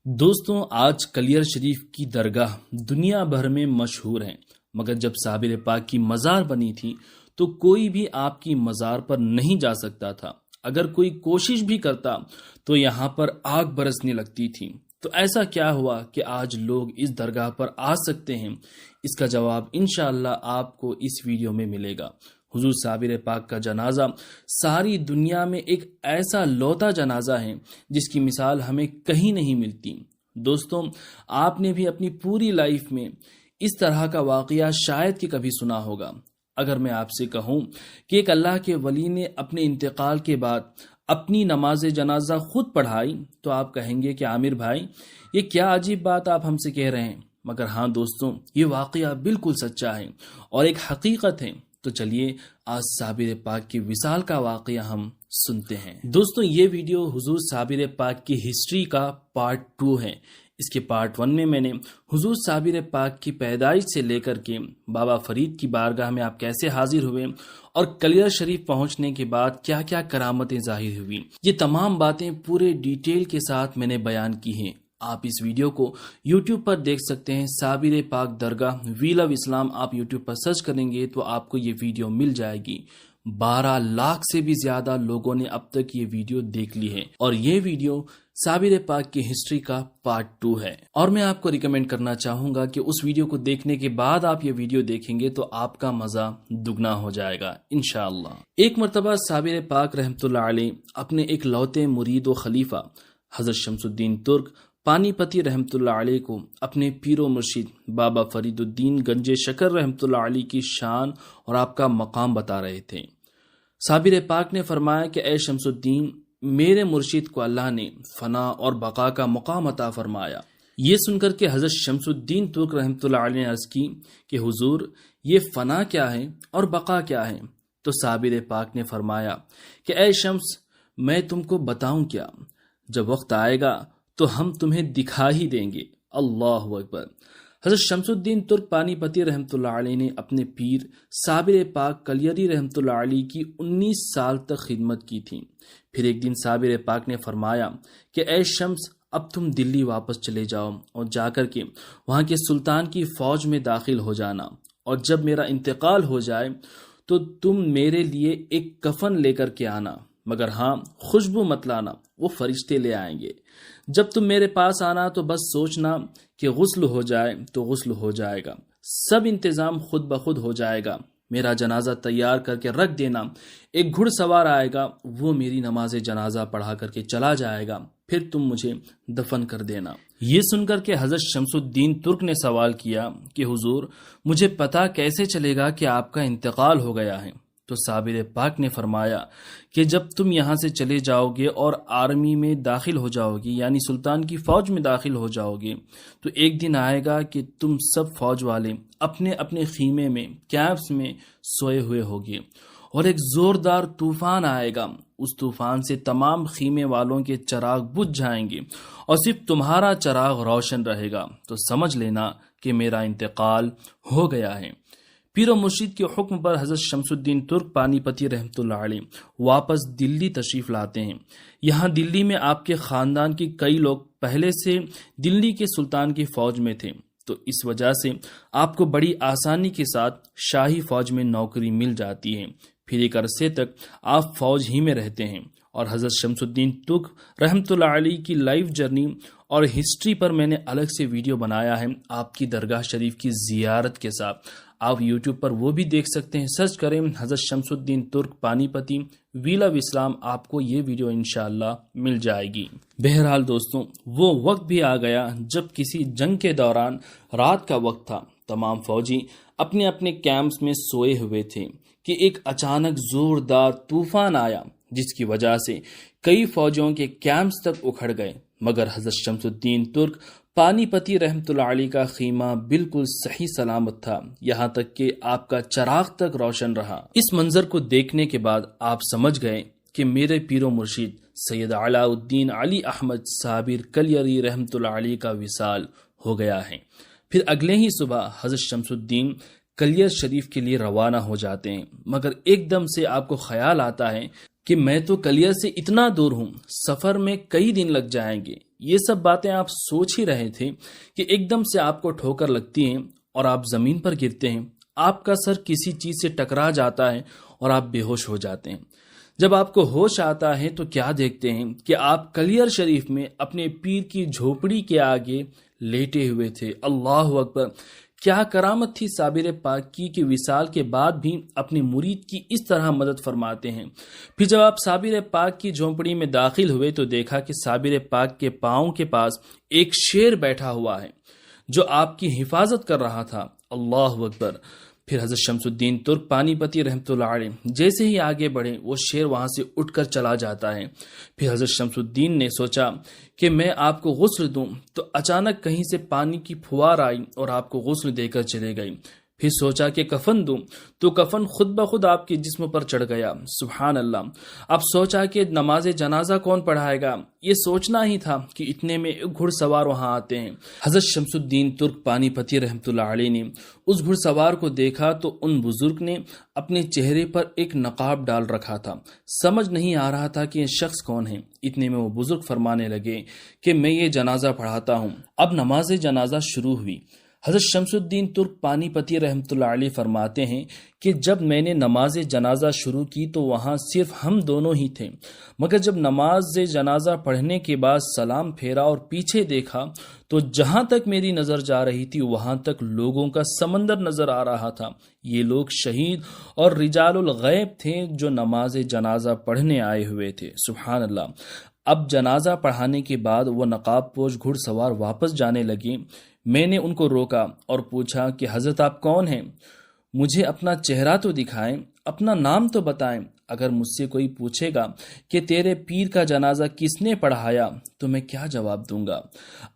دوستوں، آج کلیر شریف کی درگاہ دنیا بھر میں مشہور ہیں، مگر جب صابر پاک کی مزار بنی تھی تو کوئی بھی آپ کی مزار پر نہیں جا سکتا تھا۔ اگر کوئی کوشش بھی کرتا تو یہاں پر آگ برسنے لگتی تھی۔ تو ایسا کیا ہوا کہ آج لوگ اس درگاہ پر آ سکتے ہیں؟ اس کا جواب انشاءاللہ آپ کو اس ویڈیو میں ملے گا۔ حضور صابر پاک کا جنازہ ساری دنیا میں ایک ایسا لوتا جنازہ ہے جس کی مثال ہمیں کہیں نہیں ملتی۔ دوستوں، آپ نے بھی اپنی پوری لائف میں اس طرح کا واقعہ شاید کہ کبھی سنا ہوگا۔ اگر میں آپ سے کہوں کہ ایک اللہ کے ولی نے اپنے انتقال کے بعد اپنی نماز جنازہ خود پڑھائی تو آپ کہیں گے کہ عامر بھائی، یہ کیا عجیب بات آپ ہم سے کہہ رہے ہیں۔ مگر ہاں دوستوں، یہ واقعہ بالکل سچا ہے اور ایک حقیقت ہے۔ تو چلیے آج صابر پاک کی وصال کا واقعہ ہم سنتے ہیں۔ دوستوں، یہ ویڈیو حضور صابر پاک کی ہسٹری کا پارٹ 2 ہے۔ اس کے پارٹ 1 میں نے حضور صابر پاک کی پیدائش سے لے کر کے بابا فرید کی بارگاہ میں آپ کیسے حاضر ہوئے اور کلیر شریف پہنچنے کے بعد کیا کیا کرامتیں ظاہر ہوئی، یہ تمام باتیں پورے ڈیٹیل کے ساتھ میں نے بیان کی ہیں۔ آپ اس ویڈیو کو یوٹیوب پر دیکھ سکتے ہیں، صابر پاک درگاہ ویل آف اسلام آپ یوٹیوب پر سرچ کریں گے تو آپ کو یہ ویڈیو مل جائے گی۔ 12 لاکھ سے بھی زیادہ لوگوں نے اب تک یہ ویڈیو دیکھ لی ہے اور یہ ویڈیو صابر پاک کی ہسٹری کا پارٹ 2 ہے۔ اور میں آپ کو ریکمینڈ کرنا چاہوں گا کہ اس ویڈیو کو دیکھنے کے بعد آپ یہ ویڈیو دیکھیں گے تو آپ کا مزہ دگنا ہو جائے گا انشاءاللہ۔ ایک مرتبہ صابر پاک رحمۃ اللہ علیہ اپنے ایک لوتے مرید و خلیفہ حضرت شمس الدین ترک پانی پتی رحمۃ اللہ علیہ کو اپنے پیر و مرشد بابا فرید الدین گنج شکر رحمۃ اللہ علیہ کی شان اور آپ کا مقام بتا رہے تھے۔ صابر پاک نے فرمایا کہ اے شمس الدین، میرے مرشد کو اللہ نے فنا اور بقا کا مقام عطا فرمایا۔ یہ سن کر کے حضرت شمس الدین ترک رحمۃ اللہ علیہ نے عرض کی کہ حضور، یہ فنا کیا ہے اور بقا کیا ہے؟ تو صابر پاک نے فرمایا کہ اے شمس، میں تم کو بتاؤں کیا؟ جب وقت آئے گا تو ہم تمہیں دکھا ہی دیں گے۔ اللہ اکبر۔ حضرت شمس الدین ترک پانی پتی رحمۃ اللہ علیہ نے اپنے پیر صابر پاک کلیری رحمۃ اللہ علیہ کی 19 سال تک خدمت کی تھی۔ پھر ایک دن صابر پاک نے فرمایا کہ اے شمس، اب تم دلی واپس چلے جاؤ اور جا کر کے وہاں کے سلطان کی فوج میں داخل ہو جانا، اور جب میرا انتقال ہو جائے تو تم میرے لیے ایک کفن لے کر کے آنا، مگر ہاں خوشبو مت لانا، وہ فرشتے لے آئیں گے۔ جب تم میرے پاس آنا تو بس سوچنا کہ غسل ہو جائے تو غسل ہو جائے گا، سب انتظام خود بخود ہو جائے گا۔ میرا جنازہ تیار کر کے رکھ دینا، ایک گھڑ سوار آئے گا، وہ میری نماز جنازہ پڑھا کر کے چلا جائے گا، پھر تم مجھے دفن کر دینا۔ یہ سن کر کے حضرت شمس الدین ترک نے سوال کیا کہ حضور، مجھے پتہ کیسے چلے گا کہ آپ کا انتقال ہو گیا ہے؟ تو صابر پاک نے فرمایا کہ جب تم یہاں سے چلے جاؤ گے اور آرمی میں داخل ہو جاؤ گے، یعنی سلطان کی فوج میں داخل ہو جاؤ گے، تو ایک دن آئے گا کہ تم سب فوج والے اپنے اپنے خیمے میں، کیمپس میں سوئے ہوئے ہوگے، اور ایک زوردار طوفان آئے گا۔ اس طوفان سے تمام خیمے والوں کے چراغ بجھ جائیں گے اور صرف تمہارا چراغ روشن رہے گا، تو سمجھ لینا کہ میرا انتقال ہو گیا ہے۔ پیر و مرشد کے حکم پر حضرت شمس الدین ترک پانی پتی رحمۃ اللہ علیہ واپس دلی تشریف لاتے ہیں۔ یہاں دلی میں آپ کے خاندان کے کئی لوگ پہلے سے دلی کے سلطان کی فوج میں تھے، تو اس وجہ سے آپ کو بڑی آسانی کے ساتھ شاہی فوج میں نوکری مل جاتی ہے۔ پھر ایک عرصے تک آپ فوج ہی میں رہتے ہیں، اور حضرت شمس الدین ترک رحمۃ اللہ علیہ کی لائف جرنی اور ہسٹری پر میں نے الگ سے ویڈیو بنایا ہے آپ کی درگاہ شریف کی زیارت کے ساتھ۔ آپ یوٹیوب پر وہ بھی دیکھ سکتے ہیں، سرچ کریں حضرت شمس الدین ترک پانی پتی ویل آف اسلام، آپ کو یہ ویڈیو انشاءاللہ مل جائے گی۔ بہرحال دوستوں، وہ وقت بھی آ گیا جب کسی جنگ کے دوران رات کا وقت تھا، تمام فوجی اپنے اپنے کیمپس میں سوئے ہوئے تھے کہ ایک اچانک زوردار طوفان آیا، جس کی وجہ سے کئی فوجیوں کے کیمپس تک اکھڑ گئے، مگر حضرت شمس الدین ترک پانی پتی رحمۃ اللہ علیہ کا خیمہ بالکل صحیح سلامت تھا، یہاں تک کہ آپ کا چراغ تک روشن رہا۔ اس منظر کو دیکھنے کے بعد آپ سمجھ گئے کہ میرے پیر و مرشد سید علاء الدین علی احمد صابر کلیری رحمۃ اللہ علیہ کا وصال ہو گیا ہے۔ پھر اگلے ہی صبح حضرت شمس الدین کلیر شریف کے لیے روانہ ہو جاتے ہیں، مگر ایک دم سے آپ کو خیال آتا ہے کہ میں تو کلیئر سے اتنا دور ہوں، سفر میں کئی دن لگ جائیں گے۔ یہ سب باتیں آپ سوچ ہی رہے تھے کہ ایک دم سے آپ کو ٹھوکر لگتی ہیں اور آپ زمین پر گرتے ہیں، آپ کا سر کسی چیز سے ٹکرا جاتا ہے اور آپ بے ہوش ہو جاتے ہیں۔ جب آپ کو ہوش آتا ہے تو کیا دیکھتے ہیں کہ آپ کلیئر شریف میں اپنے پیر کی جھوپڑی کے آگے لیٹے ہوئے تھے۔ اللہ اکبر! کیا کرامت تھی صابر پاک کی وصال کے بعد بھی اپنے مرید کی اس طرح مدد فرماتے ہیں۔ پھر جب آپ صابر پاک کی جھونپڑی میں داخل ہوئے تو دیکھا کہ صابر پاک کے پاؤں کے پاس ایک شیر بیٹھا ہوا ہے جو آپ کی حفاظت کر رہا تھا۔ اللہ اکبر! پھر حضرت شمس الدین ترک پانی پتی رحمۃ اللہ علیہ جیسے ہی آگے بڑھے وہ شیر وہاں سے اٹھ کر چلا جاتا ہے۔ پھر حضرت شمس الدین نے سوچا کہ میں آپ کو غسل دوں تو اچانک کہیں سے پانی کی پھوار آئی اور آپ کو غسل دے کر چلے گئی۔ پھر سوچا کہ کفن دوں تو کفن خود بخود آپ کے جسم پر چڑھ گیا۔ سبحان اللہ! اب سوچا کہ نماز جنازہ کون پڑھائے گا، یہ سوچنا ہی تھا کہ اتنے میں ایک گھڑ سوار وہاں آتے ہیں۔ حضرت شمس الدین ترک پانی پتی رحمۃ اللہ علیہ نے اس گھڑ سوار کو دیکھا تو ان بزرگ نے اپنے چہرے پر ایک نقاب ڈال رکھا تھا، سمجھ نہیں آ رہا تھا کہ یہ شخص کون ہے۔ اتنے میں وہ بزرگ فرمانے لگے کہ میں یہ جنازہ پڑھاتا ہوں۔ اب نماز جنازہ شروع ہوئی۔ حضرت شمس الدین ترک پانی پتی رحمۃ اللہ علیہ فرماتے ہیں کہ جب میں نے نماز جنازہ شروع کی تو وہاں صرف ہم دونوں ہی تھے، مگر جب نماز جنازہ پڑھنے کے بعد سلام پھیرا اور پیچھے دیکھا تو جہاں تک میری نظر جا رہی تھی وہاں تک لوگوں کا سمندر نظر آ رہا تھا۔ یہ لوگ شہید اور رجال الغیب تھے جو نماز جنازہ پڑھنے آئے ہوئے تھے۔ سبحان اللہ! اب جنازہ پڑھانے کے بعد وہ نقاب پوش گھڑ سوار واپس جانے لگے۔ میں نے ان کو روکا اور پوچھا کہ حضرت آپ کون ہیں؟ مجھے اپنا چہرہ تو دکھائیں، اپنا نام تو بتائیں۔ اگر مجھ سے کوئی پوچھے گا کہ تیرے پیر کا جنازہ کس نے پڑھایا تو میں کیا جواب دوں گا؟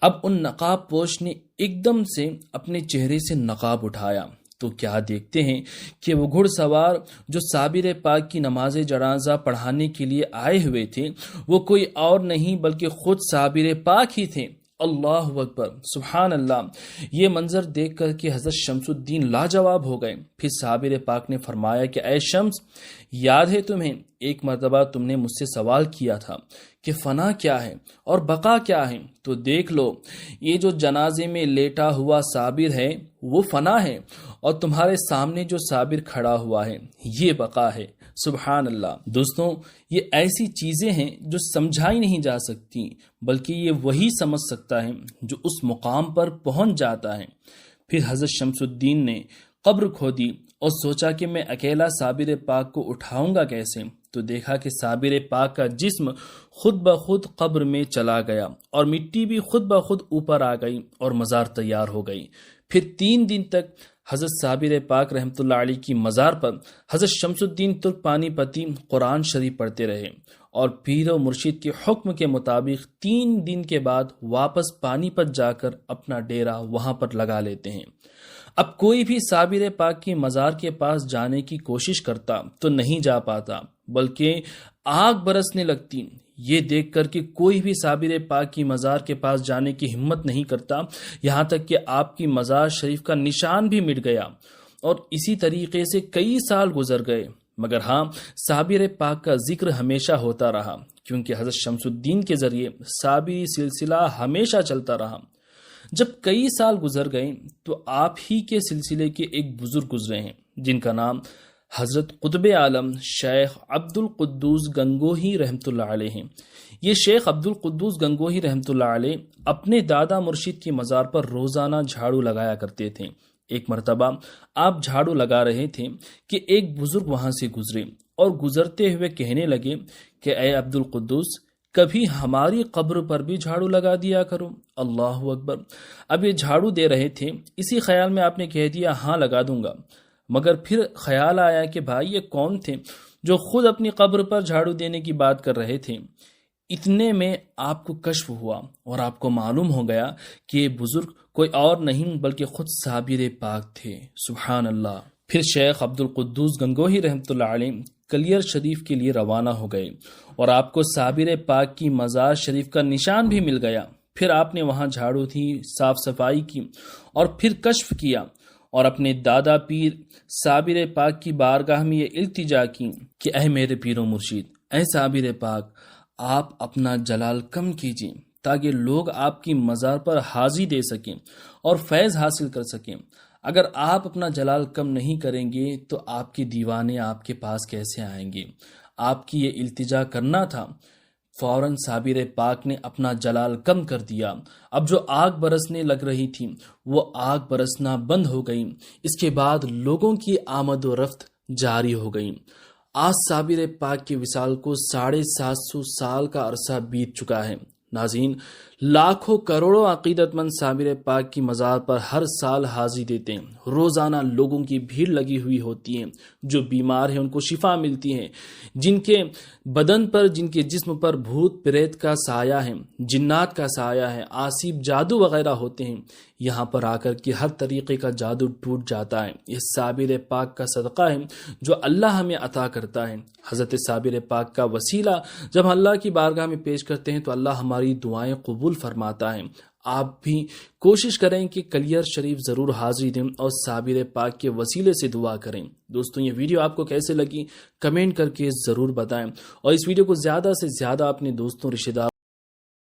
اب ان نقاب پوش نے ایک دم سے اپنے چہرے سے نقاب اٹھایا تو کیا دیکھتے ہیں کہ وہ گھڑ سوار جو صابر پاک کی نماز جنازہ پڑھانے کے لیے آئے ہوئے تھے وہ کوئی اور نہیں بلکہ خود صابر پاک ہی تھے۔ اللہ اکبر! سبحان اللہ! یہ منظر دیکھ کر کہ حضرت شمس الدین لاجواب ہو گئے۔ پھر صابر پاک نے فرمایا کہ اے شمس، یاد ہے تمہیں ایک مرتبہ تم نے مجھ سے سوال کیا تھا کہ فنا کیا ہے اور بقا کیا ہے؟ تو دیکھ لو، یہ جو جنازے میں لیٹا ہوا صابر ہے وہ فنا ہے اور تمہارے سامنے جو صابر کھڑا ہوا ہے یہ بقا ہے۔ سبحان اللہ! دوستوں، یہ ایسی چیزیں ہیں جو سمجھائی نہیں جا سکتی، بلکہ یہ وہی سمجھ سکتا ہے جو اس مقام پر پہنچ جاتا ہے۔ پھر حضرت شمس الدین نے قبر کھودی اور سوچا کہ میں اکیلا صابر پاک کو اٹھاؤں گا کیسے؟ تو دیکھا کہ صابر پاک کا جسم خود بخود قبر میں چلا گیا اور مٹی بھی خود بخود اوپر آ گئی اور مزار تیار ہو گئی۔ پھر 3 دن تک حضرت صابر پاک رحمۃ اللہ علیہ کی مزار پر حضرت شمس الدین ترک پانی پتی قرآن شریف پڑھتے رہے اور پیر و مرشد کے حکم کے مطابق 3 دن کے بعد واپس پانی پت جا کر اپنا ڈیرا وہاں پر لگا لیتے ہیں۔ اب کوئی بھی صابر پاک کی مزار کے پاس جانے کی کوشش کرتا تو نہیں جا پاتا، بلکہ آگ برسنے لگتی یہ دیکھ کر کہ کوئی بھی صابر پاک کی مزار کے پاس جانے کی ہمت نہیں کرتا، یہاں تک کہ آپ کی مزار شریف کا نشان بھی مٹ گیا اور اسی طریقے سے کئی سال گزر گئے۔ مگر ہاں، صابر پاک کا ذکر ہمیشہ ہوتا رہا کیونکہ حضرت شمس الدین کے ذریعے صابری سلسلہ ہمیشہ چلتا رہا۔ جب کئی سال گزر گئے تو آپ ہی کے سلسلے کے ایک بزرگ گزرے ہیں جن کا نام حضرت قطب عالم شیخ عبد القدوس گنگوہی رحمۃ اللہ علیہ ہیں۔ یہ شیخ عبد القدوس گنگوہی رحمۃ اللہ علیہ اپنے دادا مرشد کی مزار پر روزانہ جھاڑو لگایا کرتے تھے۔ ایک مرتبہ آپ جھاڑو لگا رہے تھے کہ ایک بزرگ وہاں سے گزرے اور گزرتے ہوئے کہنے لگے کہ اے عبد القدوس، کبھی ہماری قبر پر بھی جھاڑو لگا دیا کرو۔ اللہ اکبر! اب یہ جھاڑو دے رہے تھے، اسی خیال میں آپ نے کہہ دیا ہاں لگا دوں گا، مگر پھر خیال آیا کہ بھائی یہ کون تھے جو خود اپنی قبر پر جھاڑو دینے کی بات کر رہے تھے۔ اتنے میں آپ کو کشف ہوا اور آپ کو معلوم ہو گیا کہ یہ بزرگ کوئی اور نہیں بلکہ خود صابر پاک تھے۔ سبحان اللہ! پھر شیخ عبد القدوس گنگوہی رحمۃ اللہ علیہ کلیئر شریف کے لیے روانہ ہو گئے اور آپ کو صابر پاک کی مزار شریف کا نشان بھی مل گیا۔ پھر آپ نے وہاں جھاڑو تھی صاف صفائی کی اور پھر کشف کیا اور اپنے دادا پیر صابر پاک کی بارگاہ میں یہ التجا کی کہ اے میرے پیر و مرشد، اے صابر پاک، آپ اپنا جلال کم کیجیے تاکہ لوگ آپ کی مزار پر حاضری دے سکیں اور فیض حاصل کر سکیں۔ اگر آپ اپنا جلال کم نہیں کریں گے تو آپ کے دیوانے آپ کے پاس کیسے آئیں گے؟ آپ کی یہ التجا کرنا تھا۔ فوراً صابر پاک نے اپنا جلال کم کر دیا۔ اب جو آگ برسنے لگ رہی تھی وہ آگ برسنا بند ہو گئی۔ اس کے بعد لوگوں کی آمد و رفت جاری ہو گئی۔ آج صابر پاک کے وصال کو 750 سال کا عرصہ بیت چکا ہے۔ ناظرین، لاکھوں کروڑوں عقیدت مند صابر پاک کی مزار پر ہر سال حاضری دیتے ہیں۔ روزانہ لوگوں کی بھیڑ لگی ہوئی ہوتی ہے۔ جو بیمار ہیں ان کو شفا ملتی ہے، جن کے بدن پر، جن کے جسم پر بھوت پریت کا سایہ ہے، جنات کا سایہ ہے، آسیب جادو وغیرہ ہوتے ہیں، یہاں پر آ کر کے ہر طریقے کا جادو ٹوٹ جاتا ہے۔ یہ صابر پاک کا صدقہ ہے جو اللہ ہمیں عطا کرتا ہے۔ حضرت صابر پاک کا وسیلہ جب ہم اللہ کی بارگاہ میں پیش کرتے ہیں تو اللہ ہماری دعائیں قبول فرماتا ہے۔ آپ بھی کوشش کریں کہ کلیر شریف ضرور حاضری دیں اور صابر پاک کے وسیلے سے دعا کریں۔ دوستوں، یہ ویڈیو آپ کو کیسے لگی کمنٹ کر کے ضرور بتائیں، اور اس ویڈیو کو زیادہ سے زیادہ اپنے دوستوں، رشتہ داروں